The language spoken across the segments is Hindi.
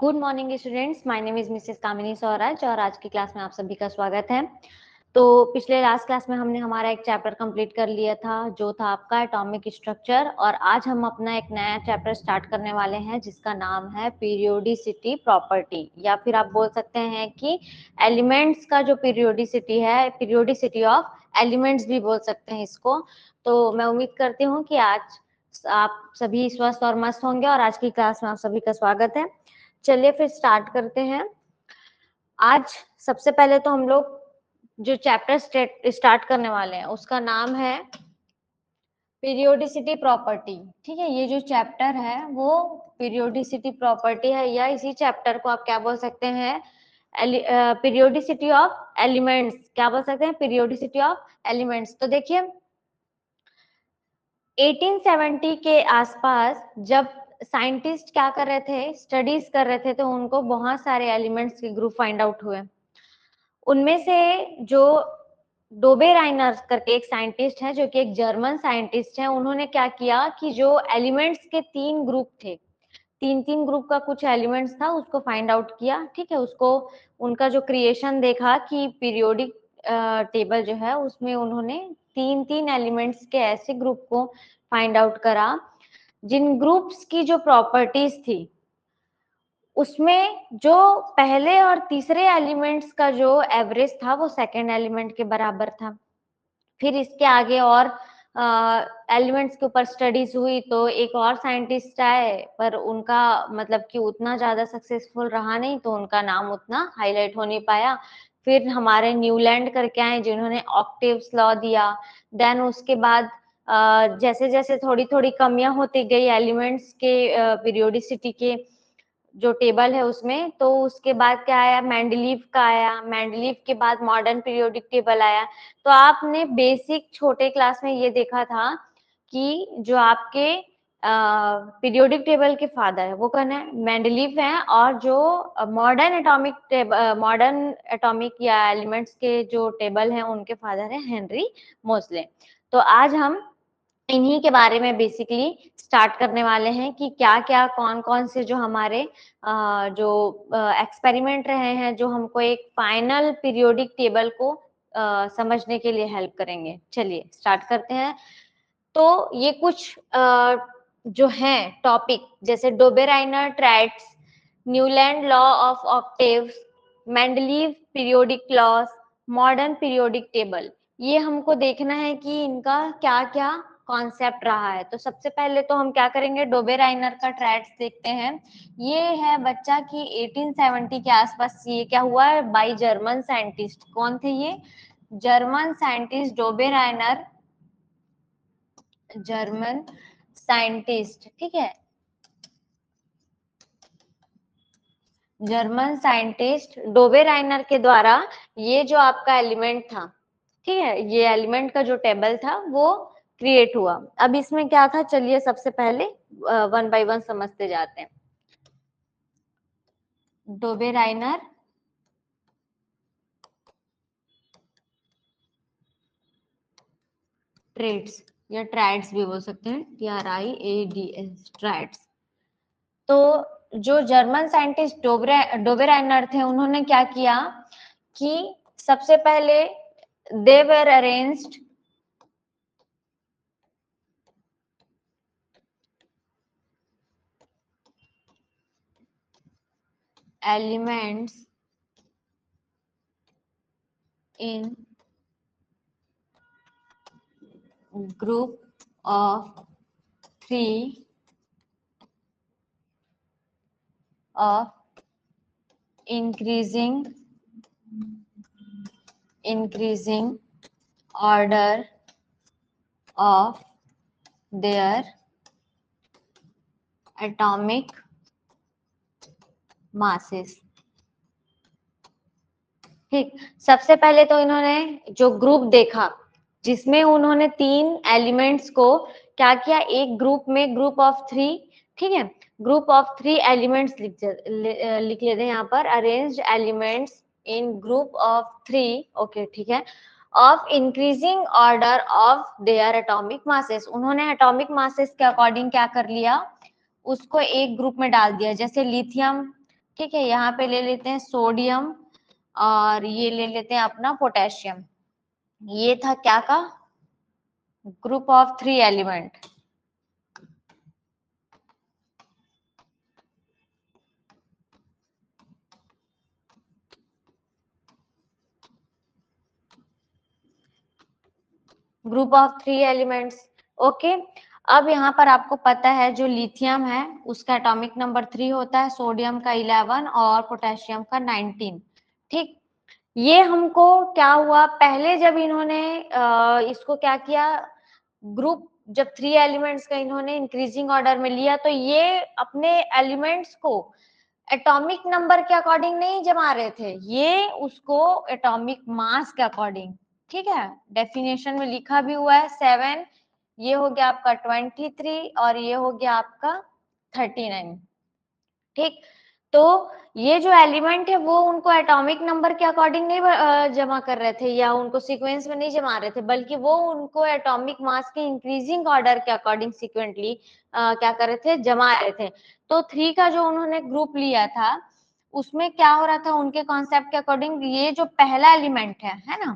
Good morning students, my name is Mrs Kamini Swaraj और आज की क्लास में आप सभी का स्वागत है। तो पिछले लास्ट क्लास में हमने हमारा एक चैप्टर कंप्लीट कर लिया था जो था आपका एटॉमिक स्ट्रक्चर, और आज हम अपना एक नया चैप्टर स्टार्ट करने वाले हैं जिसका नाम है पीरियोडिसिटी प्रॉपर्टी, या फिर आप बोल सकते हैं कि एलिमेंट्स का जो पीरियोडिसिटी है, पीरियोडिसिटी ऑफ एलिमेंट्स भी बोल सकते हैं इसको। तो मैं उम्मीद करती हूँ कि आज आप सभी स्वस्थ और मस्त होंगे और आज की क्लास में आप सभी का स्वागत है। चलिए फिर स्टार्ट करते हैं। आज सबसे पहले तो हम लोग जो चैप्टर स्टार्ट करने वाले हैं उसका नाम है पीरियोडिसिटी प्रॉपर्टी। ठीक है, ये जो चैप्टर है वो पीरियोडिसिटी प्रॉपर्टी है, या इसी चैप्टर को आप क्या बोल सकते हैं, पीरियोडिसिटी ऑफ एलिमेंट्स। क्या बोल सकते हैं? Periodicity of elements. तो देखिए 1870 के आसपास जब साइंटिस्ट क्या कर रहे थे, स्टडीज कर रहे थे, तो उनको बहुत सारे एलिमेंट्स के ग्रुप फाइंड आउट हुए। उनमें से जो डोबे राइनर करके एक साइंटिस्ट है जो कि एक जर्मन साइंटिस्ट है, उन्होंने क्या किया कि जो एलिमेंट्स के 3 ग्रुप थे, 3 ग्रुप का कुछ एलिमेंट्स था, उसको फाइंड आउट किया। ठीक है, उसको उनका जो क्रिएशन देखा कि पीरियोडिक टेबल जो है उसमें उन्होंने 3 एलिमेंट्स के ऐसे ग्रुप को फाइंड आउट करा जिन ग्रुप्स की जो प्रॉपर्टीज थी उसमें जो पहले और तीसरे एलिमेंट्स का जो एवरेज था वो सेकेंड एलिमेंट के बराबर था। फिर इसके आगे और एलिमेंट्स के ऊपर स्टडीज हुई तो एक और साइंटिस्ट आए, पर उनका मतलब कि उतना ज्यादा सक्सेसफुल रहा नहीं, तो उनका नाम उतना हाईलाइट हो नहीं पाया। फिर हमारे न्यूलैंड करके आए जिन्होंने ऑक्टेव्स लॉ दिया। देन उसके बाद जैसे जैसे थोड़ी थोड़ी कमियां होती गई एलिमेंट्स के पीरियोडिसिटी के जो टेबल है उसमें, तो उसके बाद क्या आया, मेंडलीव का आया। मेंडलीव के बाद मॉडर्न पीरियोडिक टेबल आया। तो आपने बेसिक छोटे क्लास में ये देखा था कि जो आपके पीरियोडिक टेबल के फादर है वो कौन है? मेंडलीव है। और जो मॉडर्न एटॉमिक या एलिमेंट्स के जो टेबल हैं उनके फादर है हेनरी मोसले। तो आज हम इन्हीं के बारे में बेसिकली स्टार्ट करने वाले हैं कि क्या क्या कौन कौन से जो हमारे जो एक्सपेरिमेंट रहे हैं जो हमको एक फाइनल पीरियोडिक टेबल को समझने के लिए हेल्प करेंगे। चलिए स्टार्ट करते हैं। तो ये कुछ जो है टॉपिक, जैसे Dobereiner triads, Newland law of octaves, Mendeleev periodic laws, modern periodic table, ये हमको देखना है कि इनका क्या क्या कॉन्सेप्ट रहा है। तो सबसे पहले तो हम क्या करेंगे, डोबेराइनर का ट्राइड्स देखते हैं। ये है बच्चा कि 1870 के आसपास ये क्या हुआ है, बाई जर्मन साइंटिस्ट। कौन थे ये? German scientist Dobereiner, German scientist. ठीक है, जर्मन साइंटिस्ट डोबेराइनर के द्वारा ये जो आपका एलिमेंट था, ठीक है, ये एलिमेंट का जो टेबल था वो क्रिएट हुआ। अब इसमें क्या था, चलिए सबसे पहले वन बाय वन समझते जाते हैं। डोबेराइनर ट्रेड्स या ट्राइड्स भी बोल सकते हैं, TRIADS, ट्राइड्स। तो जो जर्मन साइंटिस्ट डोबेराइनर थे उन्होंने क्या किया कि सबसे पहले they were arranged elements in group of 3 of increasing order of their atomic masses। ठीक, सबसे पहले तो इन्होंने जो ग्रुप देखा जिसमें उन्होंने 3 एलिमेंट्स को क्या किया, एक ग्रुप में ग्रुप ऑफ 3, ठीक है, ग्रुप ऑफ 3 एलिमेंट्स लिख लेते हैं यहाँ पर, arranged elements in group of 3, okay ठीक है, of increasing order of their atomic masses. उन्होंने एटॉमिक मासेस के अकॉर्डिंग क्या कर लिया, उसको एक ग्रुप में डाल दिया। जैसे लिथियम ठीक है, यहाँ पे ले लेते हैं सोडियम और ये ले लेते हैं अपना पोटेशियम। ये था क्या का group of 3 element. Group of 3 elements. Okay, अब यहाँ पर आपको पता है जो लिथियम है उसका एटॉमिक नंबर 3 होता है, सोडियम का 11 और पोटेशियम का 19। ठीक, ये हमको क्या हुआ, पहले जब इन्होंने इसको क्या किया, ग्रुप जब 3 एलिमेंट्स का इन्होंने इंक्रीजिंग ऑर्डर में लिया तो ये अपने एलिमेंट्स को एटॉमिक नंबर के अकॉर्डिंग नहीं जमा रहे थे, ये उसको एटॉमिक मास के अकॉर्डिंग। ठीक है, डेफिनेशन में लिखा भी हुआ है 7, ये हो गया आपका 23 और ये हो गया आपका 39। ठीक, तो ये जो एलिमेंट है वो उनको एटॉमिक नंबर के अकॉर्डिंग नहीं जमा कर रहे थे या उनको सीक्वेंस में नहीं जमा रहे थे, बल्कि वो उनको एटॉमिक मास के इंक्रीजिंग ऑर्डर के अकॉर्डिंग सीक्वेंटली क्या कर रहे थे, जमा रहे थे। तो 3 का जो उन्होंने ग्रुप लिया था उसमें क्या हो रहा था, उनके कॉन्सेप्ट के अकॉर्डिंग ये जो पहला एलिमेंट है ना,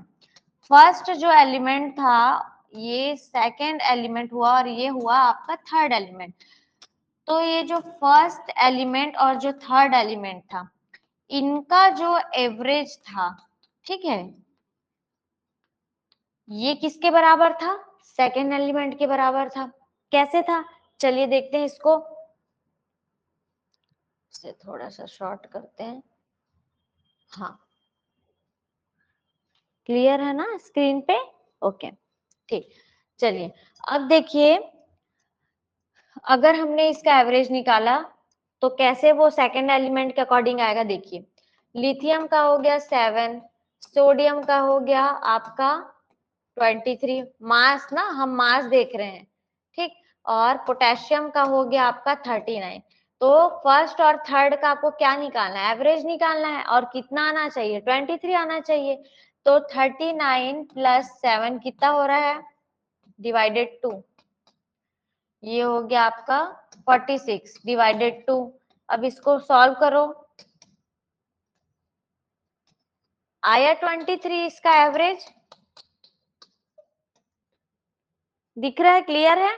फर्स्ट जो एलिमेंट था ये सेकेंड एलिमेंट हुआ और ये हुआ आपका थर्ड एलिमेंट। तो ये जो फर्स्ट एलिमेंट और जो थर्ड एलिमेंट था इनका जो एवरेज था, ठीक है, ये किसके बराबर था, सेकेंड एलिमेंट के बराबर था। कैसे था, चलिए देखते हैं इसको, इसे थोड़ा सा शॉर्ट करते हैं। हाँ, क्लियर है ना स्क्रीन पे? ओके, ठीक, चलिए अब देखिए, अगर हमने इसका एवरेज निकाला तो कैसे वो सेकेंड एलिमेंट के अकॉर्डिंग आएगा, देखिए लिथियम का हो गया 7, सोडियम का हो गया आपका 23, मास ना, हम मास देख रहे हैं। ठीक, और पोटेशियम का हो गया आपका 39। तो फर्स्ट और थर्ड का आपको क्या निकालना है, एवरेज निकालना है, और कितना आना चाहिए, 23 आना चाहिए। तो 39 प्लस 7 कितना हो रहा है, डिवाइडेड 2, ये हो गया आपका 46 डिवाइडेड 2। अब इसको सॉल्व करो, आया 23 इसका एवरेज, दिख रहा है, क्लियर है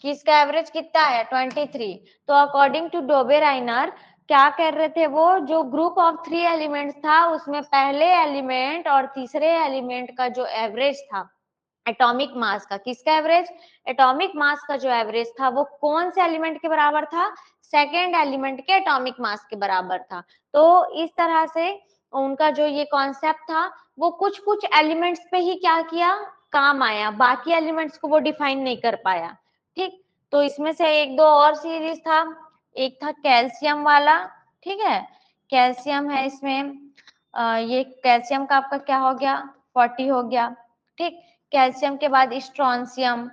कि इसका एवरेज कितना है 23। तो अकॉर्डिंग टू डोबेराइनर क्या कर रहे थे, वो जो ग्रुप ऑफ 3 एलिमेंट्स था उसमें पहले एलिमेंट और तीसरे एलिमेंट का जो एवरेज था एटॉमिक मास का, किसका एवरेज, एटॉमिक मास का जो एवरेज था वो कौन से एलिमेंट के बराबर था, सेकेंड एलिमेंट के एटॉमिक मास के बराबर था। तो इस तरह से उनका जो ये कॉन्सेप्ट था वो कुछ कुछ एलिमेंट्स पे ही क्या किया, काम आया, बाकी एलिमेंट्स को वो डिफाइन नहीं कर पाया। ठीक, तो इसमें से एक दो और सीरीज था, एक था कैल्शियम वाला। ठीक है, कैल्शियम है इसमें, ये कैल्शियम का आपका क्या हो गया, 40 हो गया। ठीक, कैल्शियम के बाद स्ट्रॉन्सियम,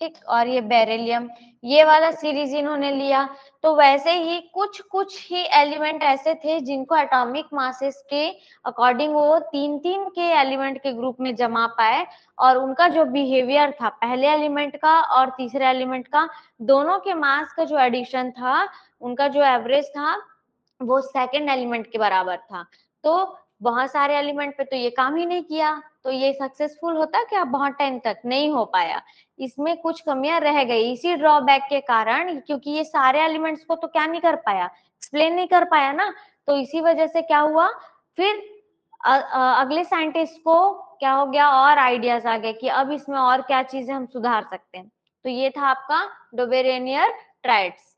ठीक, और ये बेरिलियम, ये वाला सीरीज इन्होंने लिया। तो वैसे ही कुछ कुछ ही एलिमेंट ऐसे थे जिनको एटॉमिक मासेस के अकॉर्डिंग वो 3-3 के एलिमेंट के ग्रुप में जमा पाए, और उनका जो बिहेवियर था पहले एलिमेंट का और तीसरे एलिमेंट का, दोनों के मास का जो एडिशन था, उनका जो एवरेज था वो सेकेंड एलिमेंट के बराबर था। तो बहुत सारे एलिमेंट पे तो ये काम ही नहीं किया, तो ये सक्सेसफुल होता क्या, बहुत टाइम तक नहीं हो पाया, इसमें कुछ कमियां रह गई इसी ड्रॉबैक के कारण, क्योंकि ये सारे एलिमेंट्स को तो क्या नहीं कर पाया, एक्सप्लेन नहीं कर पाया ना। तो इसी वजह से क्या हुआ, फिर अगले साइंटिस्ट को क्या हो गया, और आइडियाज आ गए कि अब इसमें और क्या चीजें हम सुधार सकते हैं। तो ये था आपका डोबेरेनियर ट्राइड्स।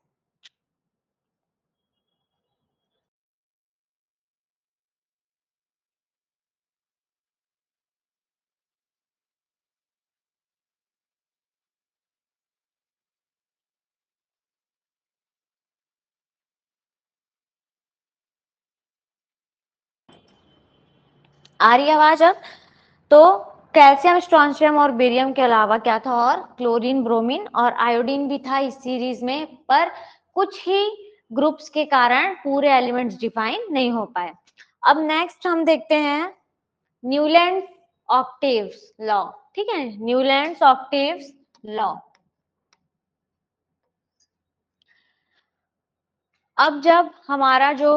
आ रही है आवाज अब? तो कैल्शियम, स्ट्रॉन्शियम और बेरियम के अलावा क्या था, और क्लोरीन, ब्रोमीन और आयोडीन भी था इस सीरीज में, पर कुछ ही ग्रुप्स के कारण पूरे एलिमेंट्स डिफाइन नहीं हो पाए। अब नेक्स्ट हम देखते हैं न्यूलैंड ऑक्टेव्स लॉ। ठीक है, न्यूलैंड ऑक्टेव्स लॉ। अब जब हमारा जो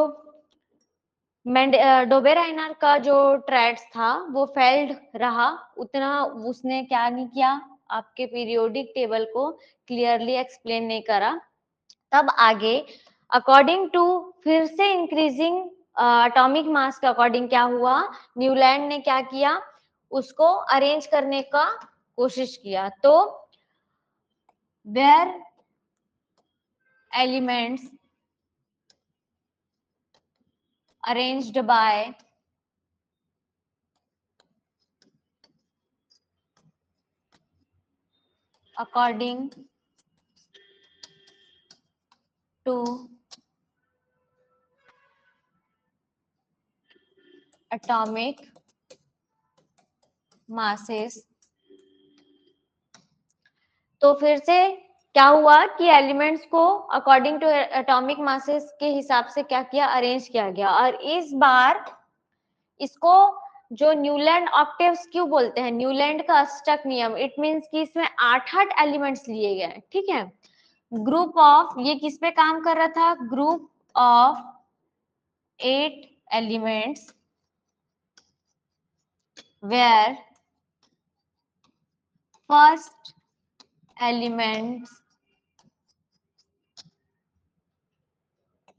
डोबेराइनर का जो ट्रेड्स था वो फेल्ड रहा, उतना उसने क्या नहीं किया, आपके पीरियोडिक टेबल को क्लियरली एक्सप्लेन नहीं करा। तब आगे अकॉर्डिंग टू फिर से इंक्रीजिंग एटॉमिक मास के अकॉर्डिंग क्या हुआ, न्यूलैंड ने क्या किया, उसको अरेंज करने का कोशिश किया। तो where elements arranged by according to atomic masses। तो फिर से क्या हुआ कि एलिमेंट्स को अकॉर्डिंग टू एटॉमिक मासेस के हिसाब से क्या किया, अरेंज किया गया। और इस बार इसको जो न्यूलैंड ऑक्टेव्स क्यों बोलते हैं, न्यूलैंड का अष्टक नियम, इट मींस कि इसमें 8 एलिमेंट्स लिए गए, ठीक है। ग्रुप ऑफ, ये किस पे काम कर रहा था, group of 8 elements where first elements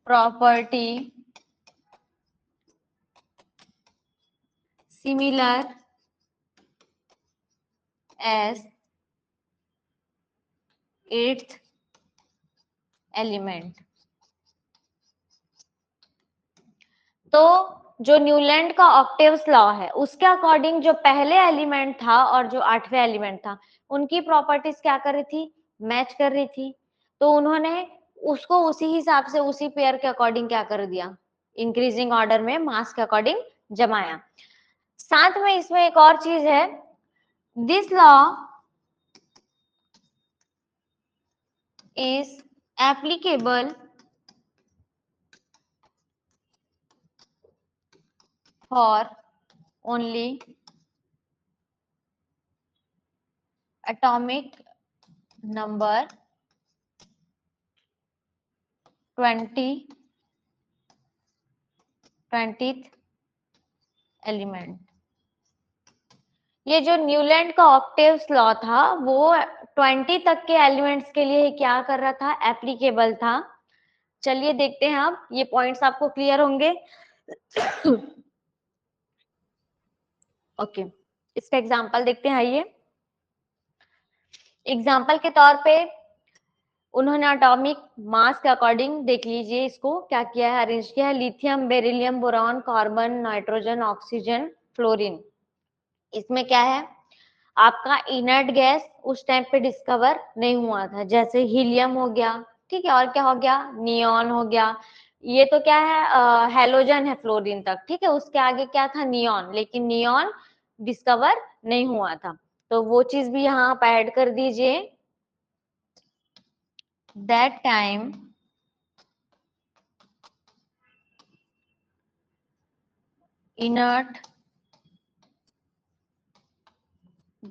property similar as 8th element। तो जो न्यूलैंड का ऑक्टेव्स लॉ है उसके अकॉर्डिंग जो पहले एलिमेंट था और जो 8वें एलिमेंट था उनकी प्रॉपर्टीज क्या कर रही थी, मैच कर रही थी। तो उन्होंने उसको उसी हिसाब से उसी पेयर के अकॉर्डिंग क्या कर दिया, इंक्रीजिंग ऑर्डर में मास के अकॉर्डिंग जमाया। साथ में इसमें एक और चीज है, this law is applicable for only atomic number 20th element. ये जो न्यूलैंड का ऑक्टेव्स लॉ था वो 20 तक के एलिमेंट्स के लिए क्या कर रहा था, एप्लीकेबल था। चलिए देखते हैं अब, ये पॉइंट्स आपको क्लियर होंगे। ओके, इसका एग्जांपल देखते हैं, आइए। एग्जांपल के तौर पे उन्होंने एटॉमिक मास के अकॉर्डिंग देख लीजिए इसको क्या किया है, अरेंज किया है। Lithium, beryllium, boron, carbon, nitrogen, oxygen, fluorine. इसमें क्या है, आपका इनर्ट गैस उस टाइम पे डिस्कवर नहीं हुआ था, जैसे हीलियम हो गया, ठीक है, और क्या हो गया, नियॉन हो गया। ये तो क्या है, हेलोजन है फ्लोरीन तक, ठीक है। उसके आगे क्या था, नियॉन, लेकिन नियॉन डिस्कवर नहीं हुआ था। तो वो चीज भी यहाँ आप ऐड कर दीजिए। That time inert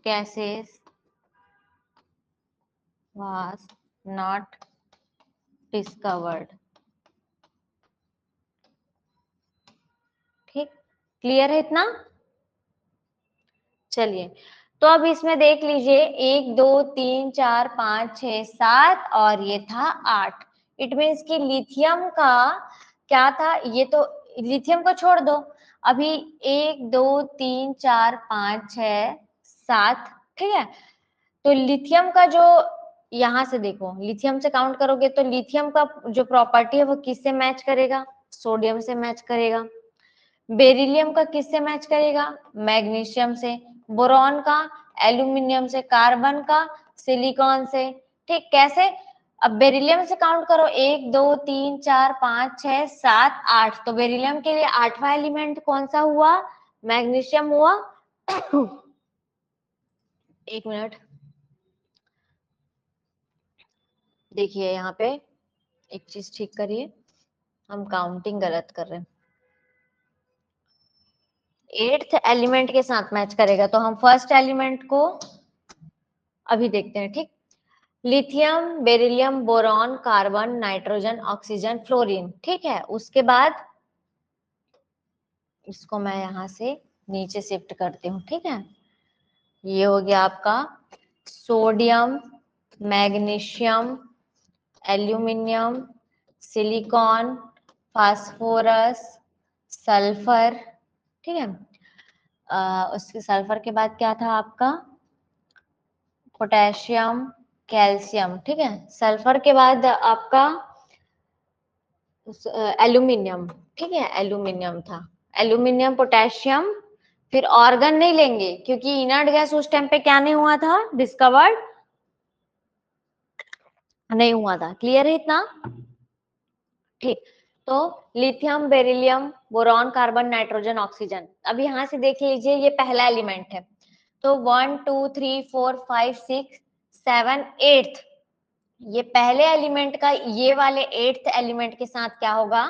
gases was not discovered। ठीक, क्लियर है इतना। चलिए, तो अब इसमें देख लीजिए 1 2 3 4 5 6 7 और ये था 8। इट मीन्स कि लिथियम का क्या था, ये तो लिथियम को छोड़ दो, अभी 1 2 3 4 5 6 7, ठीक है। तो लिथियम का जो, यहां से देखो, लिथियम से काउंट करोगे तो लिथियम का जो प्रॉपर्टी है वो किससे मैच करेगा, सोडियम से मैच करेगा। बेरिलियम का किससे मैच करेगा, मैग्नीशियम से। बोरॉन का एल्यूमिनियम से। कार्बन का सिलिकॉन से। ठीक, कैसे, अब बेरिलियम से काउंट करो, 1 2 3 4 5 6 7 8। तो बेरिलियम के लिए 8वां एलिमेंट कौन सा हुआ, मैग्नीशियम हुआ। एक मिनट, देखिए यहाँ पे एक चीज ठीक करिए, हम काउंटिंग गलत कर रहे हैं। 8th एलिमेंट के साथ मैच करेगा, तो हम फर्स्ट एलिमेंट को अभी देखते हैं, ठीक। Lithium, beryllium, boron, carbon, nitrogen, oxygen, fluorine. ठीक है, उसके बाद इसको मैं यहाँ से नीचे शिफ्ट करती हूँ। ठीक है, ये हो गया आपका sodium, magnesium, aluminium, silicon, phosphorus, sulphur. ठीक है, उसके सल्फर के बाद क्या था आपका पोटेशियम, कैल्शियम। ठीक है, सल्फर के बाद आपका एल्यूमिनियम। ठीक है, एल्यूमिनियम था, एल्यूमिनियम, पोटेशियम। फिर ऑर्गन नहीं लेंगे क्योंकि इनर्ट गैस उस टाइम पे क्या नहीं हुआ था, डिस्कवर्ड नहीं हुआ था। क्लियर है इतना? ठीक, तो lithium, beryllium, boron, carbon, nitrogen, oxygen. अब यहाँ से देख लीजिए, ये पहला एलिमेंट है, तो 1 2 3 4 5 6 7 8, ये पहले एलिमेंट का ये वाले 8th एलिमेंट के साथ क्या होगा,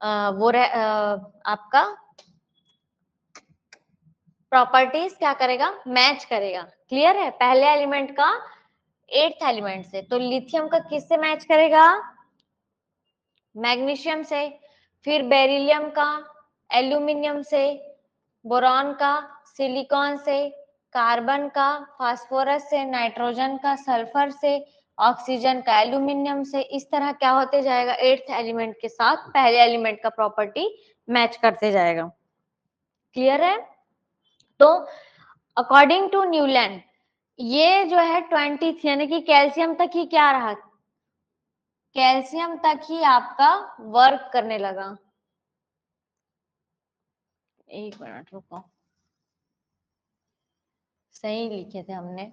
आपका प्रॉपर्टीज क्या करेगा, मैच करेगा। क्लियर है? पहले एलिमेंट का 8th एलिमेंट से, तो लिथियम का किससे मैच करेगा, मैग्नीशियम से, फिर बेरिलियम का एल्यूमिनियम से, बोरॉन का सिलिकॉन से, कार्बन का फास्फोरस से, नाइट्रोजन का सल्फर से, ऑक्सीजन का एल्यूमिनियम से। इस तरह क्या होते जाएगा, 8th एलिमेंट के साथ पहले एलिमेंट का प्रॉपर्टी मैच करते जाएगा। क्लियर है? तो अकॉर्डिंग टू न्यूलैंड ये जो है 20th यानी कि कैल्शियम तक ही क्या रहा, कैल्शियम तक ही आपका वर्क करने लगा। एक मिनट रुको, सही लिखे थे हमने।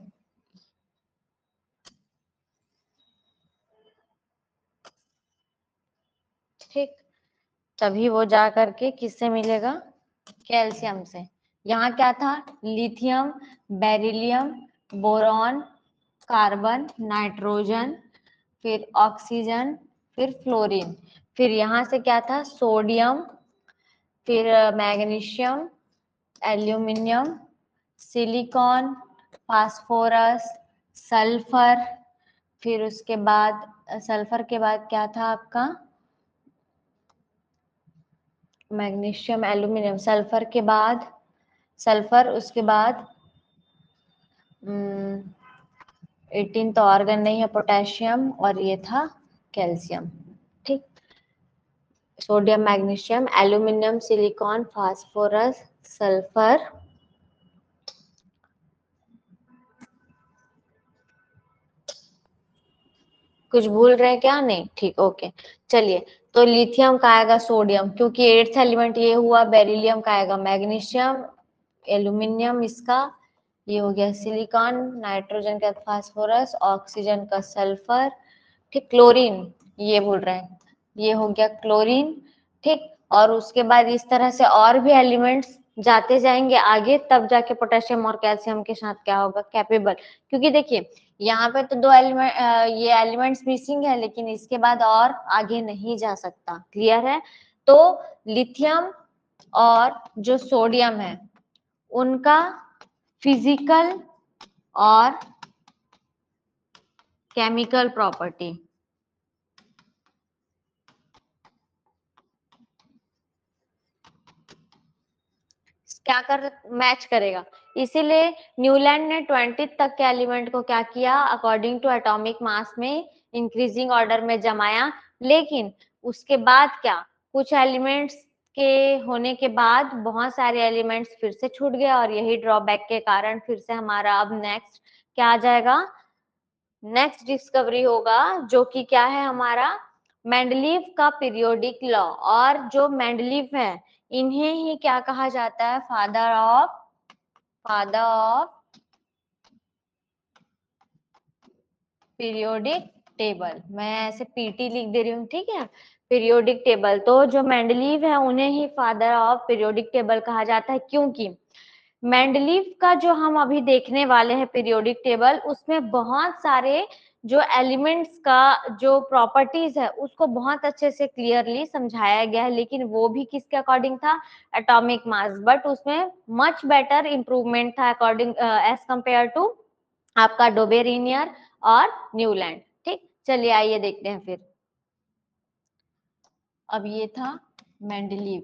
ठीक, तभी वो जा करके किससे मिलेगा, कैल्शियम से। यहाँ क्या था, lithium, beryllium, boron, carbon, nitrogen, फिर ऑक्सीजन, फिर फ्लोरीन। फिर यहाँ से क्या था, सोडियम, फिर magnesium, aluminium, silicon, phosphorus, sulphur. फिर उसके बाद सल्फर के बाद क्या था आपका, मैग्नीशियम, एल्यूमिनियम, सल्फर के बाद सल्फर, उसके बाद 18 तो ऑर्गन नहीं है, पोटेशियम, और ये था कैल्शियम। ठीक, sodium, magnesium, aluminium, silicon, phosphorus, sulphur. कुछ भूल रहे हैं क्या? नहीं, ठीक, ओके। चलिए, तो लिथियम का आएगा सोडियम, क्योंकि 8th एलिमेंट ये हुआ। बेरिलियम का आएगा मैग्नीशियम, एल्यूमिनियम इसका, ये हो गया सिलिकॉन, नाइट्रोजन का फास्फोरस, ऑक्सीजन का सल्फर। ठीक, क्लोरीन ये बोल रहे हैं, ये हो गया क्लोरीन। ठीक, और उसके बाद इस तरह से और भी एलिमेंट्स जाते जाएंगे आगे, तब जाके पोटेशियम और कैल्शियम के साथ क्या होगा, कैपेबल। क्योंकि देखिए यहाँ पे तो 2 एलिमेंट, ये एलिमेंट्स मिसिंग है, लेकिन इसके बाद और आगे नहीं जा सकता। क्लियर है? तो लिथियम और जो सोडियम है उनका फिजिकल और केमिकल प्रॉपर्टी क्या कर मैच करेगा, इसीलिए न्यूलैंड ने 20 तक के एलिमेंट को क्या किया, अकॉर्डिंग टू एटॉमिक मास में इंक्रीजिंग ऑर्डर में जमाया। लेकिन उसके बाद क्या, कुछ एलिमेंट्स के होने के बाद बहुत सारे एलिमेंट्स फिर से छूट गए, और यही ड्रॉबैक के कारण फिर से हमारा अब नेक्स्ट क्या आ जाएगा, नेक्स्ट डिस्कवरी होगा, जो कि क्या है हमारा मेंडलीव का पीरियोडिक लॉ। और जो मेंडलीव है इन्हें ही क्या कहा जाता है, फादर ऑफ पीरियोडिक टेबल। मैं ऐसे पीटी लिख दे रही हूँ, ठीक है, पीरियोडिक टेबल। तो जो मेंडलीव है उन्हें ही फादर ऑफ पीरियोडिक टेबल कहा जाता है, क्योंकि मेंडलीव का जो हम अभी देखने वाले हैं पीरियोडिक टेबल, उसमें बहुत सारे जो एलिमेंट्स का जो प्रॉपर्टीज है उसको बहुत अच्छे से क्लियरली समझाया गया है। लेकिन वो भी किसके अकॉर्डिंग था, एटॉमिक मास, बट उसमें मच बेटर इंप्रूवमेंट था अकॉर्डिंग एज कंपेयर टू आपका डोबेरिनियर और न्यूलैंड। ठीक, चलिए आइए देखते हैं फिर। अब ये था मेंडलीव।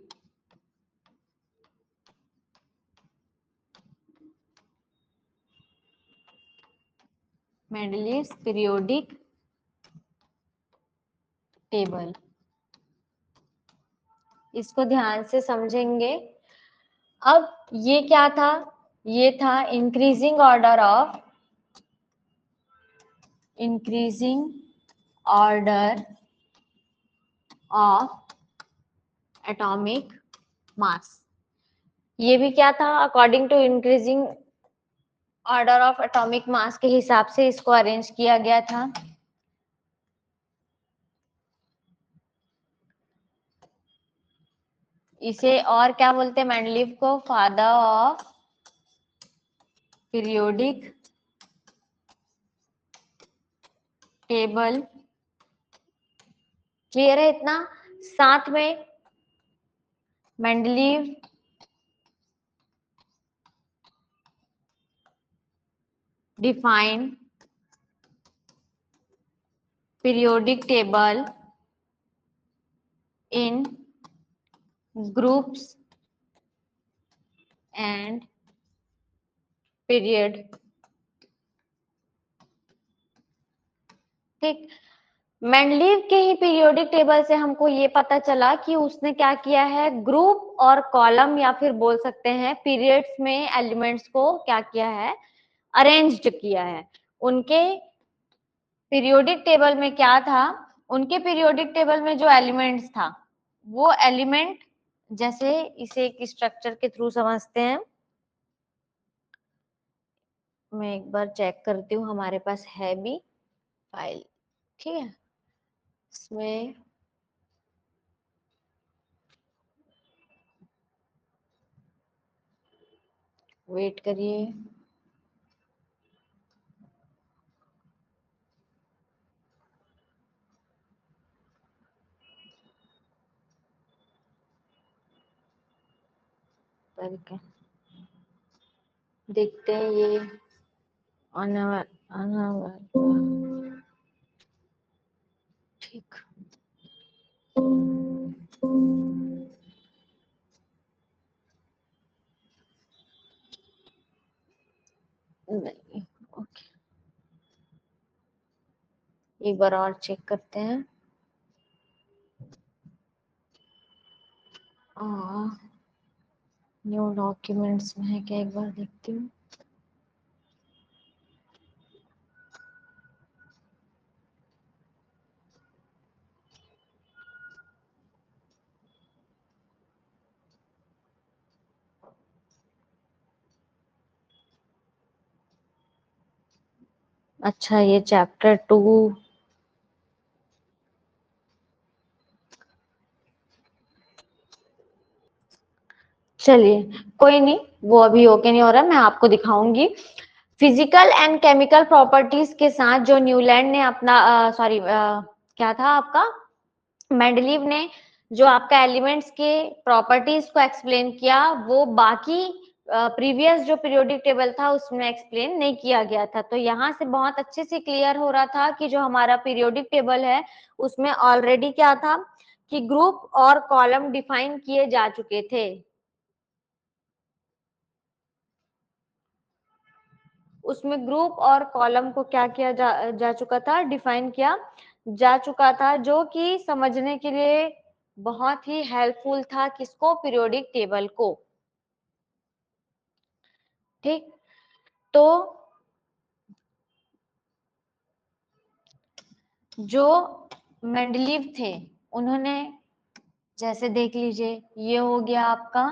मेंडलीव्स पीरियोडिक टेबल, इसको ध्यान से समझेंगे। अब ये क्या था, ये था increasing order of atomic mass. ये भी क्या था, according to increasing order of atomic mass के हिसाब से इसको अरेंज किया गया था। इसे और क्या बोलते हैं, मेंडलीव को father of periodic table. Clear है इतना? साथ में Mendeleev define periodic table in groups and period. ठीक, मेंडलीव के ही पीरियोडिक टेबल से हमको ये पता चला कि उसने क्या किया है, ग्रुप और कॉलम या फिर बोल सकते हैं पीरियड्स में एलिमेंट्स को क्या किया है, अरेंज्ड किया है। उनके पीरियोडिक टेबल में क्या था, उनके पीरियोडिक टेबल में जो एलिमेंट्स था, वो एलिमेंट, जैसे इसे एक स्ट्रक्चर के थ्रू समझते हैं। मैं एक बार चेक करती हूँ, हमारे पास है भी फाइल, ठीक है, इसमें वेट करिए। देखते हैं ये आना ठीक। नहीं, ओके, एक बार और चेक करते हैं। न्यू डॉक्यूमेंट्स में है क्या, एक बार देखती हूँ। अच्छा, ये चैप्टर 2, चलिए कोई नहीं, वो अभी ओके नहीं हो रहा, मैं आपको दिखाऊंगी। फिजिकल एंड केमिकल प्रॉपर्टीज के साथ जो न्यूलैंड ने अपना सॉरी क्या था आपका, मेंडलीव ने जो आपका एलिमेंट्स के प्रॉपर्टीज को एक्सप्लेन किया, वो बाकी प्रीवियस जो पीरियोडिक टेबल था उसमें एक्सप्लेन नहीं किया गया था। तो यहाँ से बहुत अच्छे से क्लियर हो रहा था कि जो हमारा पीरियोडिक टेबल है उसमें ऑलरेडी क्या था कि ग्रुप और कॉलम डिफाइन किए जा चुके थे। उसमें ग्रुप और कॉलम को क्या किया जा चुका था, डिफाइन किया जा चुका था, जो कि समझने के लिए बहुत ही हेल्पफुल था, किसको, पीरियोडिक टेबल को। ठीक, तो जो मेंडलीव थे उन्होंने, जैसे देख लीजिए, ये हो गया आपका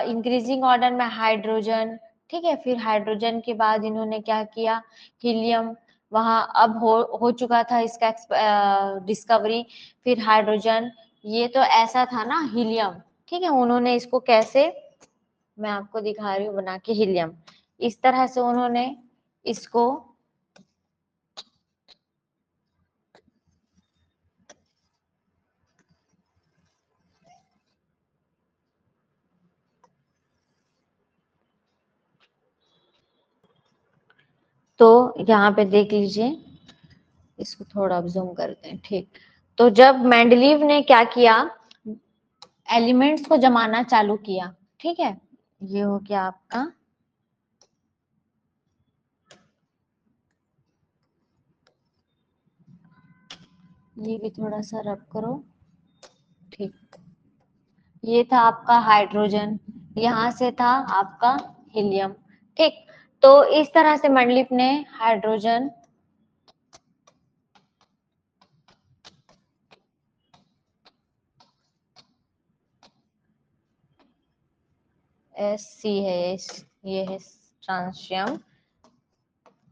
इंक्रीजिंग ऑर्डर में हाइड्रोजन। ठीक है, फिर हाइड्रोजन के बाद इन्होंने क्या किया, हीलियम, वहां अब हो चुका था इसका डिस्कवरी। फिर हाइड्रोजन, ये तो ऐसा था ना हीलियम, ठीक है, उन्होंने इसको कैसे, मैं आपको दिखा रही हूँ बना के, हीलियम इस तरह से उन्होंने इसको तो यहाँ पे देख लीजिए, इसको थोड़ा जूम करते हैं, ठीक। तो जब मेंडलीव ने क्या किया, एलिमेंट्स को जमाना चालू किया, ठीक है, ये हो गया आपका, ये भी थोड़ा सा रब करो, ठीक। ये था आपका हाइड्रोजन, यहाँ से था आपका हीलियम, ठीक। तो इस तरह से मेंडलीव ने हाइड्रोजन, SC है, ये है ट्रांसशियम,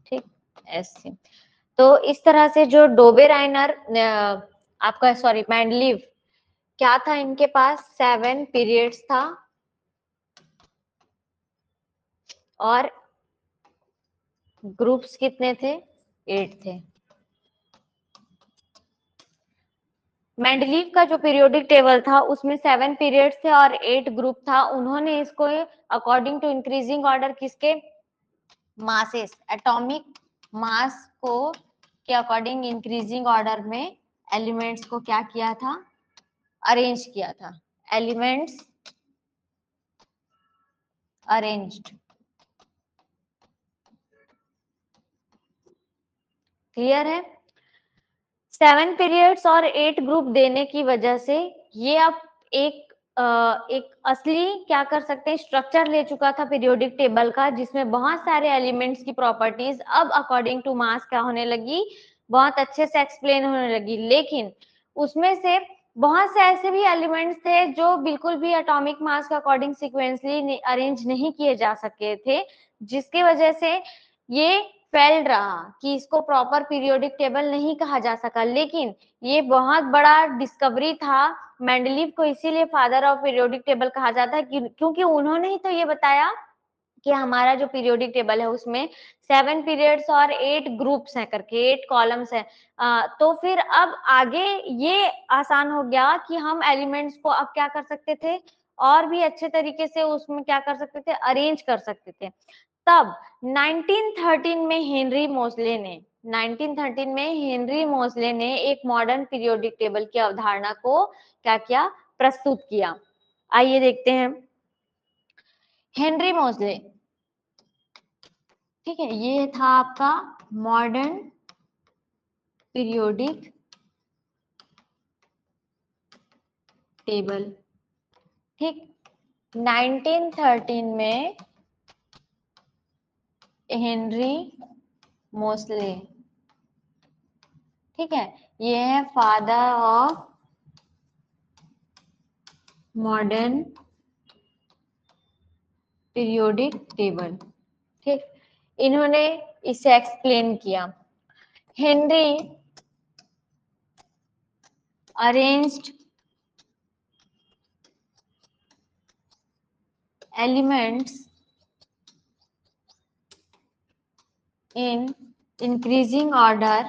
ठीक, SC। तो इस तरह से जो डोबेराइनर आपका, सॉरी, मेंडलीव, क्या था इनके पास, 7 पीरियड्स था और ग्रुप्स कितने थे, 8 थे। मेंडलीव का जो पीरियोडिक टेबल था उसमें 7 पीरियड्स थे और 8 ग्रुप था। उन्होंने इसको अकॉर्डिंग टू इंक्रीजिंग ऑर्डर किसके, मासेस, एटॉमिक मास को के अकॉर्डिंग इंक्रीजिंग ऑर्डर में एलिमेंट्स को क्या किया था, अरेंज किया था, एलिमेंट्स अरेंज्ड। क्लियर है। 7 पीरियड्स और 8 ग्रुप देने की वजह से ये अब एक असली क्या कर सकते हैं, स्ट्रक्चर ले चुका था पीरियोडिक टेबल का, जिसमें बहुत सारे एलिमेंट्स की प्रॉपर्टीज अब अकॉर्डिंग टू मास क्या होने लगी, बहुत अच्छे से एक्सप्लेन होने लगी। लेकिन उसमें से बहुत से ऐसे भी एलिमेंट्स थे जो बिल्कुल भी एटॉमिक मास के अकॉर्डिंग सिक्वेंसली अरेंज नहीं किए जा सके थे, जिसकी वजह से ये फेल रहा कि इसको प्रॉपर पीरियोडिक टेबल नहीं कहा जा सका। लेकिन ये बहुत बड़ा डिस्कवरी था, मेंडलीव को इसीलिए फादर ऑफ पीरियोडिक टेबल कहा जाता है क्योंकि उन्होंने ही तो ये बताया कि हमारा जो पीरियोडिक टेबल है उसमें 7 पीरियड्स और 8 ग्रुप्स हैं करके, 8 कॉलम्स हैं। तो फिर अब आगे ये आसान हो गया कि हम एलिमेंट्स को अब क्या कर सकते थे, और भी अच्छे तरीके से उसमें क्या कर सकते थे, अरेंज कर सकते थे। तब 1913 में हेनरी मोसले ने 1913 में हेनरी मोसले ने एक मॉडर्न पीरियोडिक टेबल की अवधारणा को क्या किया, प्रस्तुत किया। आइए देखते हैं। हेनरी मोसले, ठीक है, ये था आपका मॉडर्न पीरियोडिक टेबल, ठीक। 1913 में हेनरी मोसले, ठीक है, ये है father of modern periodic table, ठीक। इन्होंने इसे एक्सप्लेन किया। Henry arranged elements in increasing order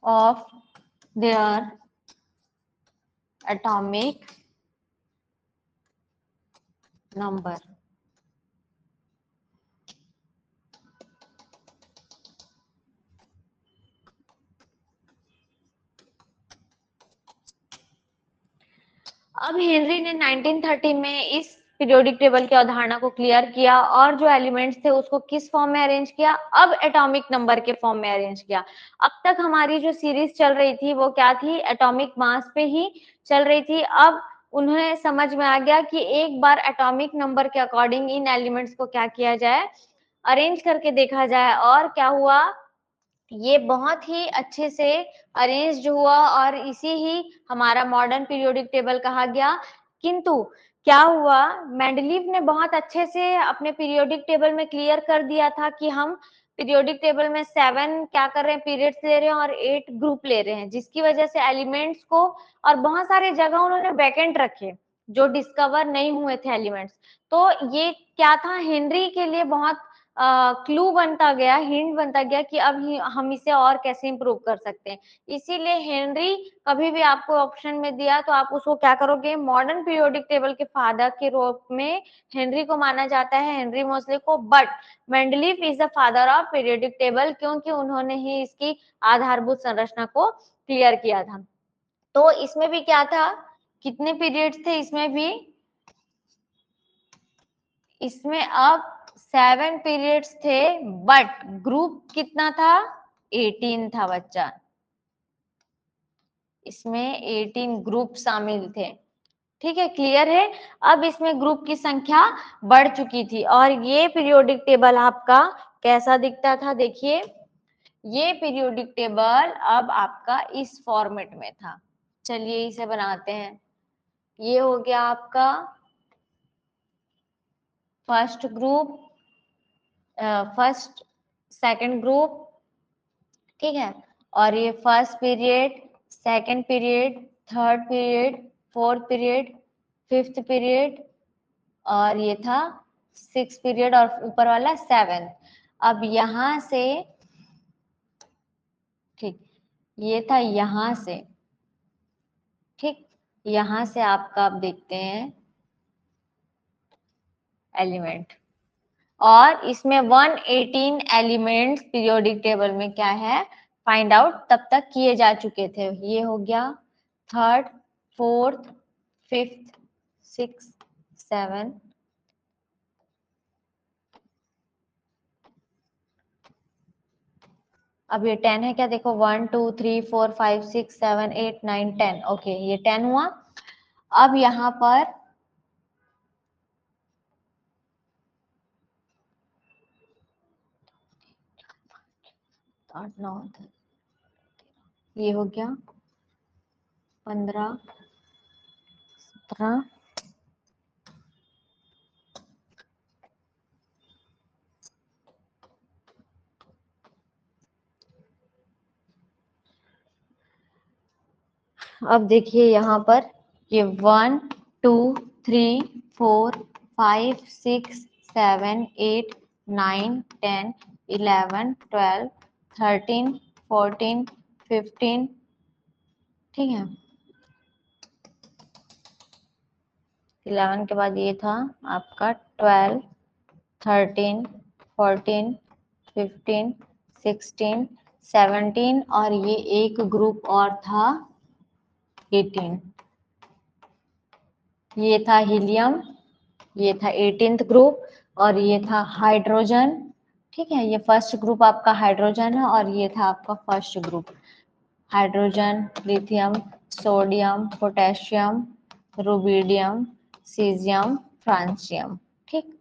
of their atomic number। अब हेनरी ने 1930 में इस पीरियोडिक टेबल की अवधारणा को क्लियर किया और जो एलिमेंट्स थे उसको किस फॉर्म में अरेंज किया, अब एटॉमिक नंबर के फॉर्म में अरेंज किया। अब तक हमारी जो सीरीज चल रही थी वो क्या थी, एटॉमिक मास पे ही चल रही थी। अब उन्हें समझ में आ गया कि एक बार एटॉमिक नंबर के अकॉर्डिंग इन एलिमेंट्स को क्या किया जाए, अरेंज करके देखा जाए। और क्या हुआ, ये बहुत ही अच्छे से अरेंज हुआ और इसी ही हमारा मॉडर्न पीरियोडिक टेबल कहा गया। किंतु क्या हुआ, मेंडलीव ने बहुत अच्छे से अपने पीरियोडिक टेबल में क्लियर कर दिया था कि हम पीरियोडिक टेबल में 7 क्या कर रहे हैं, पीरियड्स ले रहे हैं और 8 ग्रुप ले रहे हैं, जिसकी वजह से एलिमेंट्स को और बहुत सारे जगह उन्होंने वैकेंट रखे जो डिस्कवर नहीं हुए थे एलिमेंट्स। तो ये क्या था, हेनरी के लिए बहुत क्लू बनता गया, हिंट बनता गया कि अब हम इसे और कैसे इंप्रूव कर सकते हैं। इसीलिए हेनरी कभी भी आपको ऑप्शन में दिया तो आप उसको क्या करोगे, मॉडर्न पीरियोडिक टेबल के फादर के रूप में हेनरी को माना जाता है, हेनरी मोसले को। But Mendeleev is the father of periodic table, क्योंकि उन्होंने ही इसकी आधारभूत संरचना को क्लियर किया था। तो इसमें भी क्या था, कितने पीरियड्स थे इसमें भी, इसमें अब 7 पीरियड्स थे, बट ग्रुप कितना था, 18 था बच्चा। इसमें 18 ग्रुप शामिल थे। ठीक है, क्लियर है। अब इसमें ग्रुप की संख्या बढ़ चुकी थी और ये पीरियोडिक टेबल आपका कैसा दिखता था, देखिए ये पीरियोडिक टेबल अब आपका इस फॉर्मेट में था। चलिए इसे बनाते हैं। ये हो गया आपका first group, first second group, ठीक है। और ये first period, second period, third period, fourth period, fifth period, और ये था 6 पीरियड, और ऊपर वाला 7। अब यहाँ से, ठीक, ये था यहाँ से, ठीक, यहाँ से आपका आप देखते हैं एलिमेंट, और इसमें 118 एलिमेंट्स पीरियोडिक टेबल में क्या है फाइंड आउट तब तक किए जा चुके थे। ये हो गया थर्ड, फोर्थ, फिफ्थ, 6, 7, अब ये 10 है क्या, देखो 1 2 3 4 5 6 7 8 9 10, ओके ये 10 हुआ। अब यहाँ पर आठ, 9, ये हो गया 15, 17, अब देखिए यहाँ पर ये 1 2 3 4 5 6 7 8 9 10 11 12 13 14 15, ठीक है। 11 के बाद ये था आपका 12 13 14 15 16 17, और ये एक ग्रुप और था 18, ये था हीलियम, ये था 18th ग्रुप, और ये था हाइड्रोजन, ठीक है। ये फर्स्ट ग्रुप आपका हाइड्रोजन है, और ये था आपका first group hydrogen, lithium, sodium, potassium, rubidium, caesium, francium, ठीक,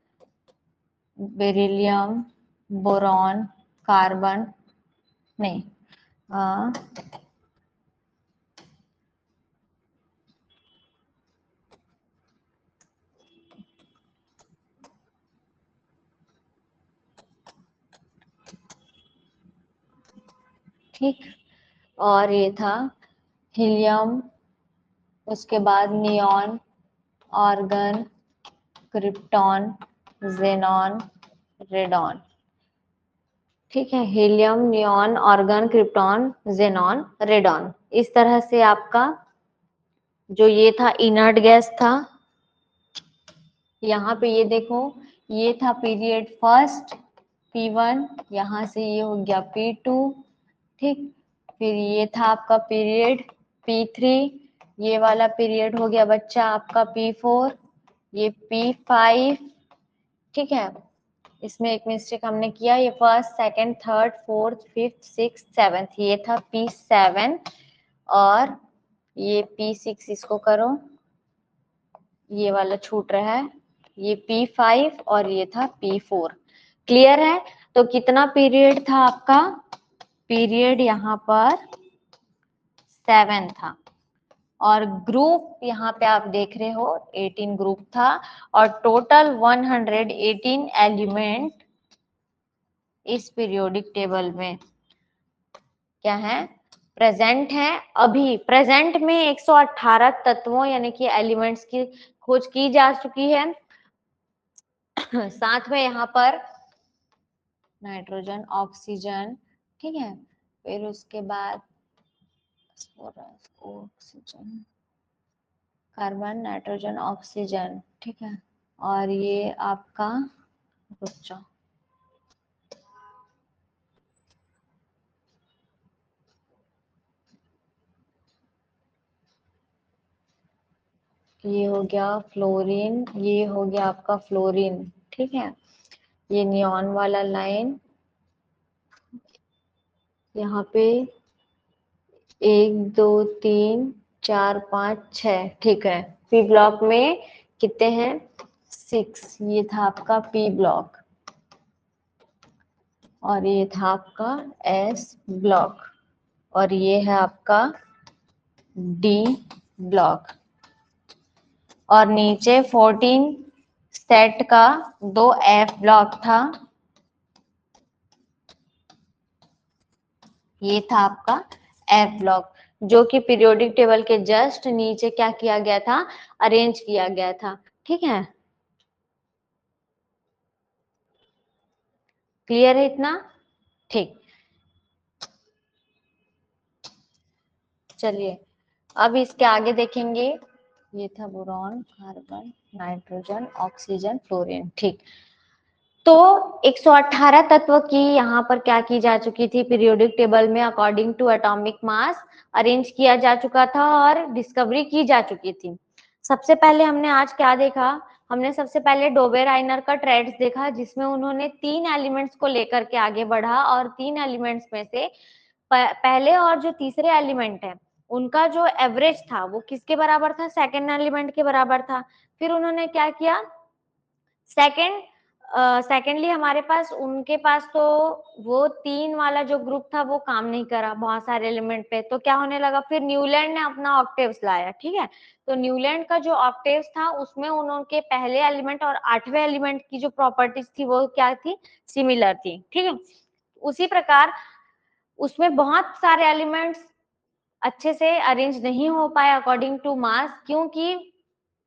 बेरिलियम, बोरॉन, कार्बन, नहीं, ठीक, और ये था हीलियम, उसके बाद neon, argon, krypton, xenon, radon, ठीक है। Helium, neon, argon, krypton, xenon, radon, इस तरह से आपका जो ये था इनर्ट गैस था। यहाँ पे ये देखो, ये था पीरियड फर्स्ट P1, यहाँ से ये हो गया P2, ठीक, फिर ये था आपका पीरियड P3, ये वाला पीरियड हो गया बच्चा आपका P4, ये P5, ठीक है। इसमें एक मिस्टेक हमने किया, ये first second third fourth fifth six seventh, ये था P7, और ये P6, इसको करो, ये वाला छूट रहा है, ये P5, और ये था P4, क्लियर है। तो कितना पीरियड था आपका, पीरियड यहाँ पर 7 था, और ग्रुप यहाँ पे आप देख रहे हो 18 ग्रुप था, और टोटल 118 एलिमेंट इस पीरियोडिक टेबल में क्या है, प्रेजेंट है। अभी प्रेजेंट में 118 तत्वों यानी कि एलिमेंट्स की खोज की जा चुकी है। साथ में यहाँ पर नाइट्रोजन, ऑक्सीजन, ठीक है। फिर उसके बाद ऑक्सीजन, कार्बन, नाइट्रोजन, ऑक्सीजन, ठीक है। और ये आपका, रुक जाओ, ये हो गया फ्लोरीन, ये हो गया आपका फ्लोरीन, ठीक है। ये नियॉन वाला लाइन यहाँ पे 1 2 3 4 5 6, ठीक है। पी ब्लॉक में कितने हैं? 6। ये था आपका पी ब्लॉक और ये था आपका एस ब्लॉक और ये है आपका डी ब्लॉक। और नीचे 14 सेट का 2 एफ ब्लॉक था, ये था आपका एफ ब्लॉक, जो कि पीरियोडिक टेबल के जस्ट नीचे क्या किया गया था? अरेंज किया गया था, ठीक है। क्लियर है इतना? ठीक, चलिए अब इसके आगे देखेंगे। ये था boron, carbon, nitrogen, oxygen, fluorine, ठीक। तो 118 तत्व की यहाँ पर क्या की जा चुकी थी? पीरियोडिक टेबल में according to atomic mass arrange किया जा चुका था और डिस्कवरी की जा चुकी थी। सबसे पहले हमने आज क्या देखा? हमने सबसे पहले डोबे राइनर का ट्रेड्स देखा, जिसमें उन्होंने 3 एलिमेंट्स को लेकर के आगे बढ़ा और 3 एलिमेंट्स में से पहले और जो तीसरे एलिमेंट है उनका जो एवरेज था वो किसके बराबर था? सेकेंड एलिमेंट के बराबर था। फिर उन्होंने क्या किया? सेकेंडली हमारे पास, उनके पास तो वो 3 वाला जो ग्रुप था वो काम नहीं करा बहुत सारे एलिमेंट पे, तो क्या होने लगा? फिर न्यूलैंड ने अपना ऑक्टेव्स लाया, ठीक है। तो न्यूलैंड का जो ऑक्टेव्स था उसमें उनके पहले एलिमेंट और 8वें एलिमेंट की जो प्रॉपर्टीज थी वो क्या थी? सिमिलर थी, ठीक है। उसी प्रकार उसमें बहुत सारे एलिमेंट्स अच्छे से अरेंज नहीं हो पाए अकॉर्डिंग टू मास, क्योंकि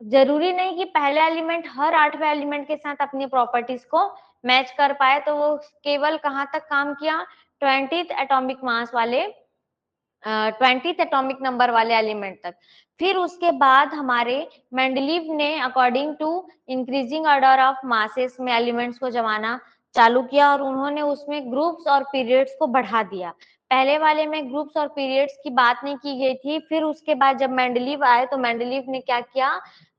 जरूरी नहीं कि पहला एलिमेंट हर 8वें एलिमेंट के साथ अपनी प्रॉपर्टीज को मैच कर पाए। तो वो केवल कहाँ तक काम किया? 20th एटॉमिक मास वाले 20th एटॉमिक नंबर वाले एलिमेंट तक। फिर उसके बाद हमारे मेंडलीव ने according to increasing order of masses में एलिमेंट्स को जमाना चालू किया और उन्होंने उसमें ग्रुप्स और पीरियड्स को बढ़ा दिया। पहले वाले में ग्रुप्स और पीरियड्स की बात नहीं की गई थी। फिर उसके बाद जब मेंडलीव आए तो मेंडलीव ने क्या किया?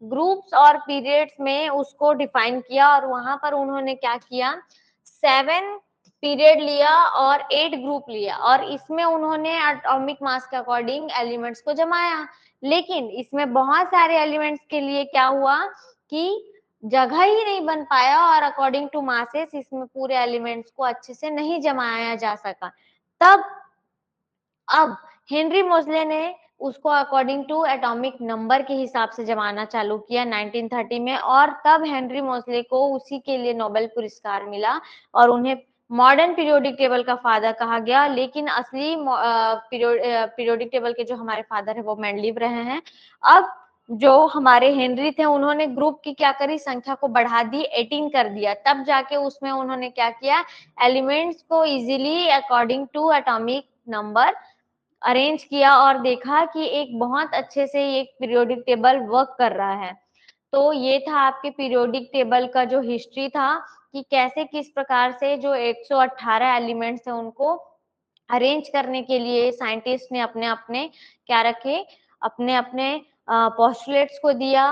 ग्रुप्स और पीरियड्स में उसको डिफाइन किया और वहां पर उन्होंने क्या किया? 7 पीरियड लिया और 8 ग्रुप लिया और इसमें उन्होंने एटॉमिक मास के अकॉर्डिंग एलिमेंट्स को जमाया। लेकिन इसमें बहुत सारे एलिमेंट्स के लिए क्या हुआ कि जगह ही नहीं बन पाया और अकॉर्डिंग टू मासेस इसमें पूरे एलिमेंट्स को अच्छे से नहीं जमाया जा सका। तब अब हेनरी मोजले ने उसको अकॉर्डिंग टू एटॉमिक नंबर के हिसाब से जमाना चालू किया 1930 में, और तब हेनरी मोजले को उसी के लिए नोबेल पुरस्कार मिला और उन्हें मॉडर्न पीरियोडिक टेबल का फादर कहा गया। लेकिन असली पीरियोडिक टेबल के जो हमारे फादर है वो मेंडलीव रहे हैं। अब जो हमारे हेनरी थे उन्होंने ग्रुप की क्या करी? संख्या को बढ़ा दी, 18 कर दिया। तब जाके उसमें उन्होंने क्या किया? एलिमेंट्स को easily according to atomic number arrange किया और देखा कि एक बहुत अच्छे से एक पीरियोडिक टेबल वर्क कर रहा है। तो ये था आपके पीरियोडिक टेबल का जो हिस्ट्री था कि कैसे किस प्रकार से जो 118 एलिमेंट्स है उनको अरेंज करने के लिए साइंटिस्ट ने अपने अपने क्या रखे? अपने अपने पोस्टुलेट्स को दिया।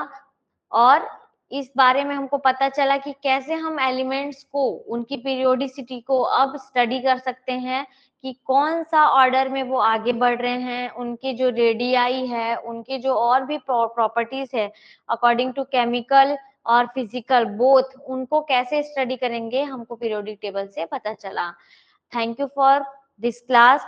और इस बारे में हमको पता चला कि कैसे हम एलिमेंट्स को, उनकी पीरियोडिसिटी को अब स्टडी कर सकते हैं कि कौन सा ऑर्डर में वो आगे बढ़ रहे हैं, उनके जो रेडियाई है, उनके जो और भी प्रॉपर्टीज है अकॉर्डिंग टू केमिकल और फिजिकल बोथ, उनको कैसे स्टडी करेंगे हमको पीरियोडिक टेबल से पता चला। Thank you for this class,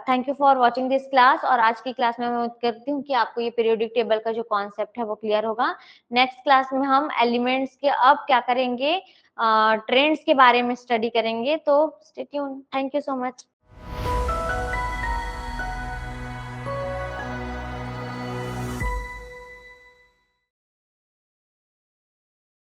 thank you for watching this class. और आज की क्लास में मैं उम्मीद करती हूँ कि आपको ये पीरियोडिक टेबल का जो कॉन्सेप्ट है वो क्लियर होगा। नेक्स्ट क्लास में हम एलिमेंट्स के अब क्या करेंगे? ट्रेंड्स के बारे में स्टडी करेंगे। तो stay tuned. Thank you so much.